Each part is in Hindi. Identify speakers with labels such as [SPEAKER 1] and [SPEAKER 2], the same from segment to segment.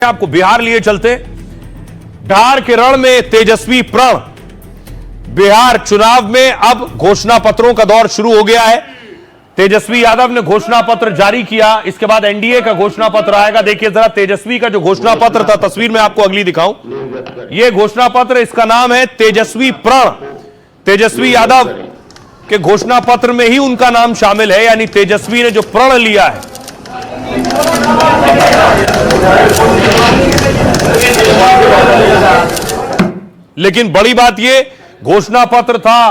[SPEAKER 1] आपको बिहार लिए चलते। बिहार के रण में तेजस्वी प्रण। बिहार चुनाव में अब घोषणा पत्रों का दौर शुरू हो गया है। तेजस्वी यादव ने घोषणा पत्र जारी किया, इसके बाद एनडीए का घोषणा पत्र आएगा। देखिए जरा तेजस्वी का जो घोषणा पत्र था, तस्वीर में आपको अगली दिखाऊं। यह घोषणा पत्र, इसका नाम है तेजस्वी प्रण। तेजस्वी यादव के घोषणा पत्र में ही उनका नाम शामिल है, यानी तेजस्वी ने जो प्रण लिया है। लेकिन बड़ी बात यह, घोषणा पत्र था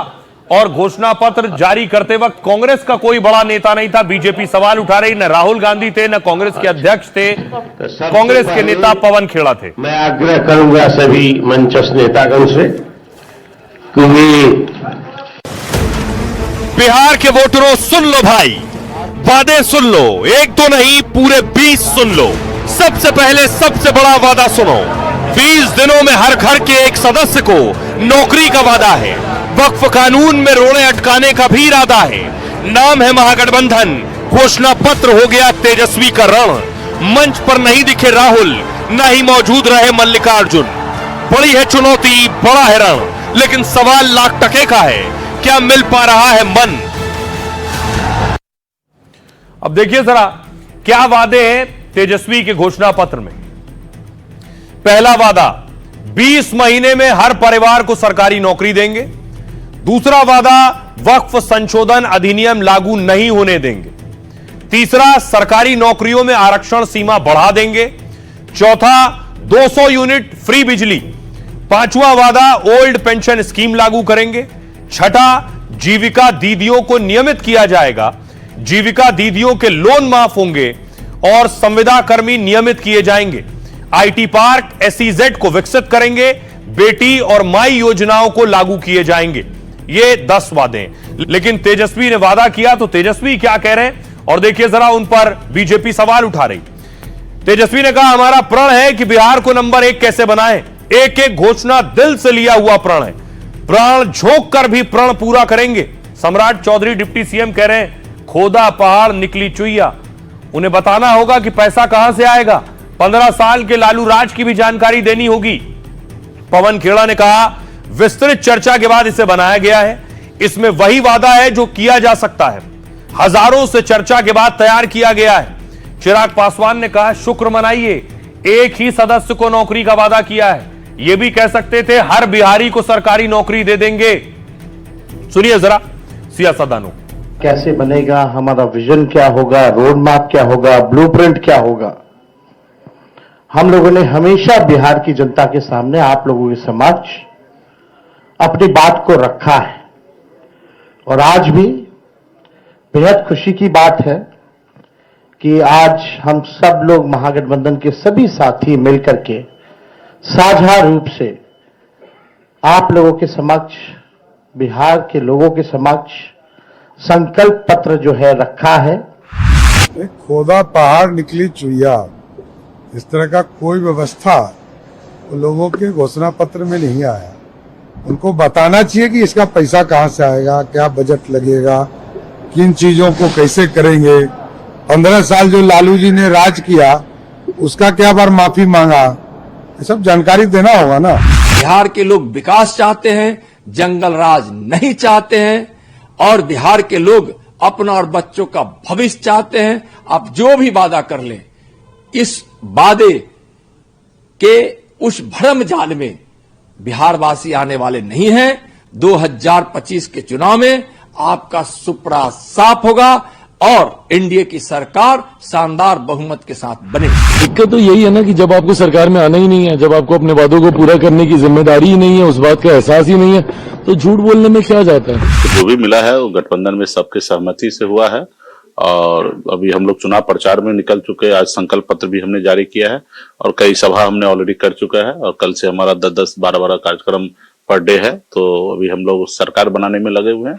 [SPEAKER 1] और घोषणा पत्र जारी करते वक्त कांग्रेस का कोई बड़ा नेता नहीं था। बीजेपी सवाल उठा रही, न राहुल गांधी थे, न कांग्रेस के अध्यक्ष थे, कांग्रेस के नेता पवन खेड़ा थे।
[SPEAKER 2] मैं आग्रह करूंगा सभी मंचस्थ नेतागण से, क्योंकि
[SPEAKER 1] बिहार के वोटरों सुन लो भाई, वादे सुन लो, एक दो नहीं पूरे 20 सुन लो। सबसे पहले सबसे बड़ा वादा सुनो, 20 दिनों में हर घर के एक सदस्य को नौकरी का वादा है। वक्फ कानून में रोड़े अटकाने का भी इरादा है। नाम है महागठबंधन, घोषणा पत्र हो गया तेजस्वी का रण। मंच पर नहीं दिखे राहुल, न ही मौजूद रहे मल्लिकार्जुन। बड़ी है चुनौती, बड़ा है रण, लेकिन सवाल लाख टके का है, क्या मिल पा रहा है मन? अब देखिए जरा क्या वादे हैं तेजस्वी के घोषणा पत्र में। पहला वादा, 20 महीने में हर परिवार को सरकारी नौकरी देंगे। दूसरा वादा, वक्फ संशोधन अधिनियम लागू नहीं होने देंगे। तीसरा, सरकारी नौकरियों में आरक्षण सीमा बढ़ा देंगे। चौथा, 200 यूनिट फ्री बिजली। पांचवा वादा, ओल्ड पेंशन स्कीम लागू करेंगे। छठा, जीविका दीदियों को नियमित किया जाएगा, जीविका दीदियों के लोन माफ होंगे और संविदा कर्मी नियमित किए जाएंगे। आईटी पार्क, एसईजेड को विकसित करेंगे, बेटी और माई योजनाओं को लागू किए जाएंगे। ये 10 वादे हैं। लेकिन तेजस्वी ने वादा किया, तो तेजस्वी क्या कह रहे हैं और देखिए जरा, उन पर बीजेपी सवाल उठा रही। तेजस्वी ने कहा, हमारा प्रण है कि बिहार को नंबर 1 कैसे बनाएं। एक एक घोषणा दिल से लिया हुआ प्रण है, प्राण झोंक कर भी प्रण पूरा करेंगे। सम्राट चौधरी डिप्टी सीएम कह रहे हैं, खोदा पहाड़ निकली चुईया। उन्हें बताना होगा कि पैसा कहां से आएगा। 15 साल के लालू राज की भी जानकारी देनी होगी। पवन खेड़ा ने कहा, विस्तृत चर्चा के बाद इसे बनाया गया है। इसमें वही वादा है जो किया जा सकता है, हजारों से चर्चा के बाद तैयार किया गया है। चिराग पासवान ने कहा, शुक्र मनाइए, एक ही सदस्य को नौकरी का वादा किया है। यह भी कह सकते थे हर बिहारी को सरकारी नौकरी दे देंगे। सुनिए जरा सियासतदानों,
[SPEAKER 2] कैसे बनेगा, हमारा विजन क्या होगा, रोड मैप क्या होगा, ब्लूप्रिंट क्या होगा। हम लोगों ने हमेशा बिहार की जनता के सामने, आप लोगों के समक्ष अपनी बात को रखा है और आज भी बेहद खुशी की बात है कि आज हम सब लोग महागठबंधन के सभी साथी मिलकर के साझा रूप से आप लोगों के समक्ष, बिहार के लोगों के समक्ष संकल्प पत्र जो है रखा है।
[SPEAKER 3] खोदा पहाड़ निकली चुईया, इस तरह का कोई व्यवस्था लोगों के घोषणा पत्र में नहीं आया। उनको बताना चाहिए कि इसका पैसा कहां से आएगा, क्या बजट लगेगा, किन चीजों को कैसे करेंगे। 15 साल जो लालू जी ने राज किया उसका क्या बार माफी मांगा, ये सब जानकारी देना होगा ना।
[SPEAKER 4] बिहार के लोग विकास चाहते हैं, जंगल राज नहीं चाहते हैं, और बिहार के लोग अपना और बच्चों का भविष्य चाहते हैं। आप जो भी वादा कर लें, इस वादे के उस भ्रम जाल में बिहारवासी आने वाले नहीं हैं। 2025 के चुनाव में आपका सुपड़ा साफ होगा और एनडीए की सरकार शानदार बहुमत के साथ बने।
[SPEAKER 5] दिक्कत तो यही है ना कि जब आपको सरकार में आना ही नहीं है, जब आपको अपने वादों को पूरा करने की जिम्मेदारी ही नहीं है, उस बात का एहसास ही नहीं है, तो झूठ बोलने में क्या जाता है।
[SPEAKER 6] तो जो भी मिला है वो गठबंधन में सबके सहमति से हुआ है और अभी हम लोग चुनाव प्रचार में निकल चुके हैं। आज संकल्प पत्र भी हमने जारी किया है और कई सभा हमने ऑलरेडी कर चुका है और कल से हमारा 10-10, 12-12 कार्यक्रम पर डे है। तो अभी हम लोग सरकार बनाने में लगे हुए हैं।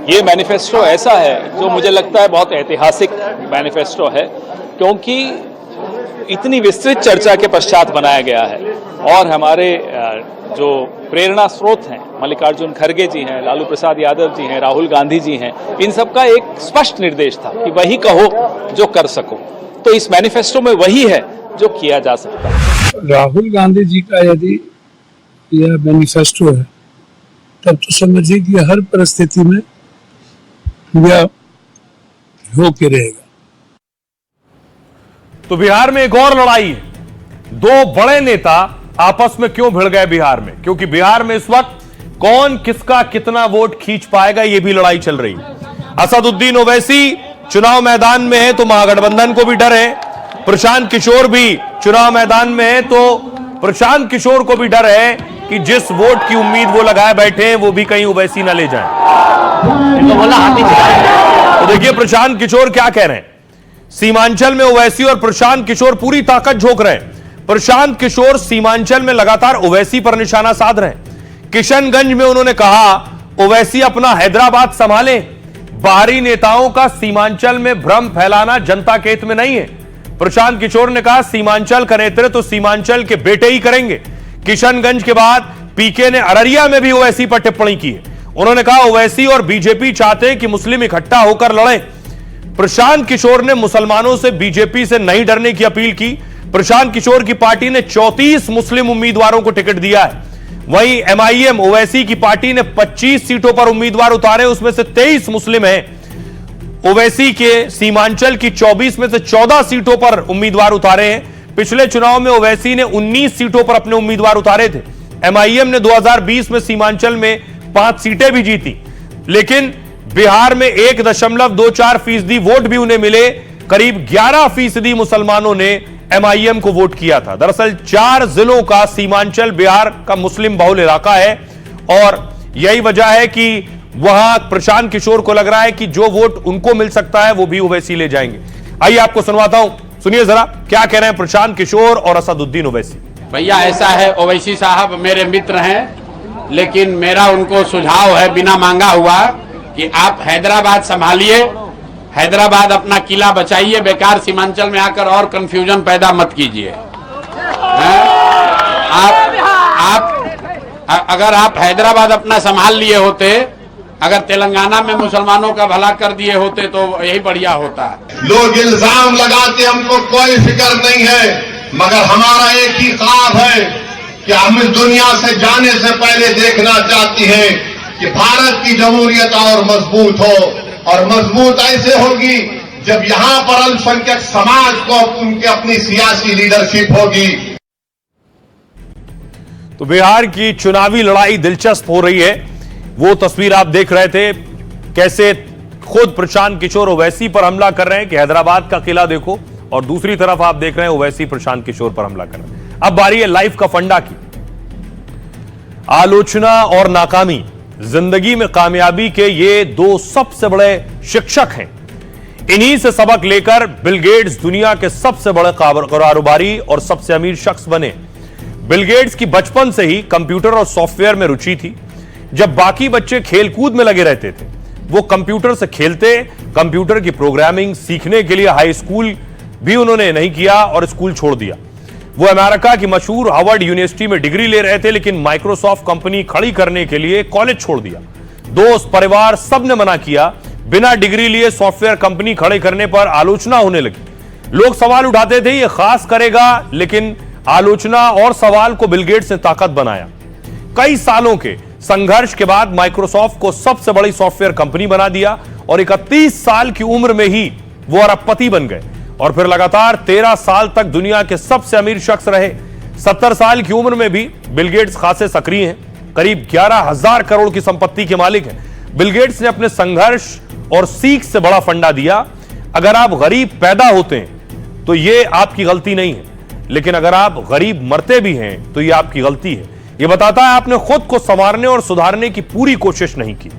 [SPEAKER 7] ये मैनिफेस्टो ऐसा है जो मुझे लगता है बहुत ऐतिहासिक मैनिफेस्टो है, क्योंकि इतनी विस्तृत चर्चा के पश्चात बनाया गया है और हमारे जो प्रेरणा स्रोत हैं, मल्लिकार्जुन खड़गे जी हैं, लालू प्रसाद यादव जी हैं, राहुल गांधी जी हैं, इन सबका एक स्पष्ट निर्देश था कि वही कहो जो कर सको। तो इस मैनिफेस्टो में वही है जो किया जा सकता है।
[SPEAKER 8] राहुल गांधी जी का यदि यह मैनिफेस्टो है तब तो समझिए कि हर परिस्थिति में यह होके रहेगा।
[SPEAKER 1] तो बिहार में एक और लड़ाई है। दो बड़े नेता आपस में क्यों भिड़ गए बिहार में? क्योंकि बिहार में इस वक्त कौन किसका कितना वोट खींच पाएगा, यह भी लड़ाई चल रही है। असदुद्दीन ओवैसी चुनाव मैदान में है तो महागठबंधन को भी डर है। प्रशांत किशोर भी चुनाव मैदान में है तो प्रशांत किशोर को भी डर है कि जिस वोट की उम्मीद वो लगाए बैठे हैं वो भी कहीं ओवैसी ना ले जाए। तो देखिए प्रशांत किशोर क्या कह रहे हैं। सीमांचल में ओवैसी और प्रशांत किशोर पूरी ताकत झोंक रहे हैं। प्रशांत किशोर सीमांचल में लगातार ओवैसी पर निशाना साध रहे हैं। किशनगंज में उन्होंने कहा ओवैसी अपना हैदराबाद संभाले। बाहरी नेताओं का सीमांचल में भ्रम फैलाना जनता के हित में नहीं है। प्रशांत किशोर ने कहा सीमांचल का नेतृत्व तो सीमांचल के बेटे ही करेंगे। किशनगंज के बाद पीके ने अररिया में भी ओवैसी पर टिप्पणी की है। उन्होंने कहा ओवैसी और बीजेपी चाहते हैं कि मुस्लिम इकट्ठा होकर लड़ें। प्रशांत किशोर ने मुसलमानों से बीजेपी से नहीं डरने की अपील की। प्रशांत किशोर की पार्टी ने 34 मुस्लिम उम्मीदवारों को टिकट दिया है। वहीं एमआईएम ओवैसी की पार्टी ने 25 सीटों पर उम्मीदवार उतारे, उसमें से 23 मुस्लिम हैं। ओवैसी के सीमांचल की 24 में से 14 सीटों पर उम्मीदवार उतारे हैं। पिछले चुनाव में ओवैसी ने 19 सीटों पर अपने उम्मीदवार उतारे थे। एमआईएम ने 2020 में सीमांचल में 5 सीटें भी जीती, लेकिन बिहार में 1.24% वोट भी उन्हें मिले। करीब 11% मुसलमानों ने एमआईएम को वोट किया था। दरअसल 4 जिलों का सीमांचल बिहार का मुस्लिम बहुल इलाका है और यही वजह है कि वहां प्रशांत किशोर को लग रहा है कि जो वोट उनको मिल सकता है वो भी ओवैसी ले जाएंगे। आइए आपको सुनवाता हूं, सुनिए जरा क्या कह रहे हैं प्रशांत किशोर और असदुद्दीन ओवैसी।
[SPEAKER 9] भैया ऐसा है, ओवैसी साहब मेरे मित्र हैं, लेकिन मेरा उनको सुझाव है बिना मांगा हुआ कि आप हैदराबाद संभालिए, हैदराबाद अपना किला बचाइए, बेकार सीमांचल में आकर और कंफ्यूजन पैदा मत कीजिए। अगर आप हैदराबाद अपना संभाल लिए होते, अगर तेलंगाना में मुसलमानों का भला कर दिए होते तो यही बढ़िया होता।
[SPEAKER 10] लोग इल्जाम लगाते हमको कोई फिक्र नहीं है, मगर हमारा एक ही ख्वाब है कि हम इस दुनिया से जाने से पहले देखना चाहती हैं कि भारत की जमहूरियत और मजबूत हो, और मजबूत ऐसे होगी जब यहां पर अल्पसंख्यक समाज को उनकी अपनी सियासी लीडरशिप होगी।
[SPEAKER 1] तो बिहार की चुनावी लड़ाई दिलचस्प हो रही है। वो तस्वीर आप देख रहे थे कैसे खुद प्रशांत किशोर ओवैसी पर हमला कर रहे हैं कि हैदराबाद का किला देखो, और दूसरी तरफ आप देख रहे हैं ओवैसी प्रशांत किशोर पर हमला कर रहे हैं। अब बारी है लाइफ का फंडा की। आलोचना और नाकामी जिंदगी में कामयाबी के ये दो सबसे बड़े शिक्षक हैं। इन्हीं से सबक लेकर बिल गेट्स दुनिया के सबसे बड़े कारोबारी और सबसे अमीर शख्स बने। बिल गेट्स की बचपन से ही कंप्यूटर और सॉफ्टवेयर में रुचि थी। जब बाकी बच्चे खेलकूद में लगे रहते थे, वो कंप्यूटर से खेलते। कंप्यूटर की प्रोग्रामिंग सीखने के लिए हाई स्कूल भी उन्होंने नहीं किया और स्कूल छोड़ दिया। वो अमेरिका की मशहूर हार्वर्ड यूनिवर्सिटी में डिग्री ले रहे थे, लेकिन माइक्रोसॉफ्ट कंपनी खड़ी करने के लिए कॉलेज छोड़ दिया। दोस्त, परिवार सबने मना किया। बिना डिग्री लिए सॉफ्टवेयर कंपनी खड़े करने पर आलोचना होने लगी। लोग सवाल उठाते थे ये खास करेगा, लेकिन आलोचना और सवाल को बिल गेट्स ने ताकत बनाया। कई सालों के संघर्ष के बाद माइक्रोसॉफ्ट को सबसे बड़ी सॉफ्टवेयर कंपनी बना दिया और 31 साल की उम्र में ही वो अरबपति बन गए और फिर लगातार 13 साल तक दुनिया के सबसे अमीर शख्स रहे। 70 साल की उम्र में भी बिल गेट्स खासे सक्रिय हैं। करीब 11,000 करोड़ की संपत्ति के मालिक हैं। बिल गेट्स ने अपने संघर्ष और सीख से बड़ा फंडा दिया। अगर आप गरीब पैदा होते हैं तो ये आपकी गलती नहीं है, लेकिन अगर आप गरीब मरते भी हैं तो ये आपकी गलती है। ये बताता है आपने खुद को संवारने और सुधारने की पूरी कोशिश नहीं की।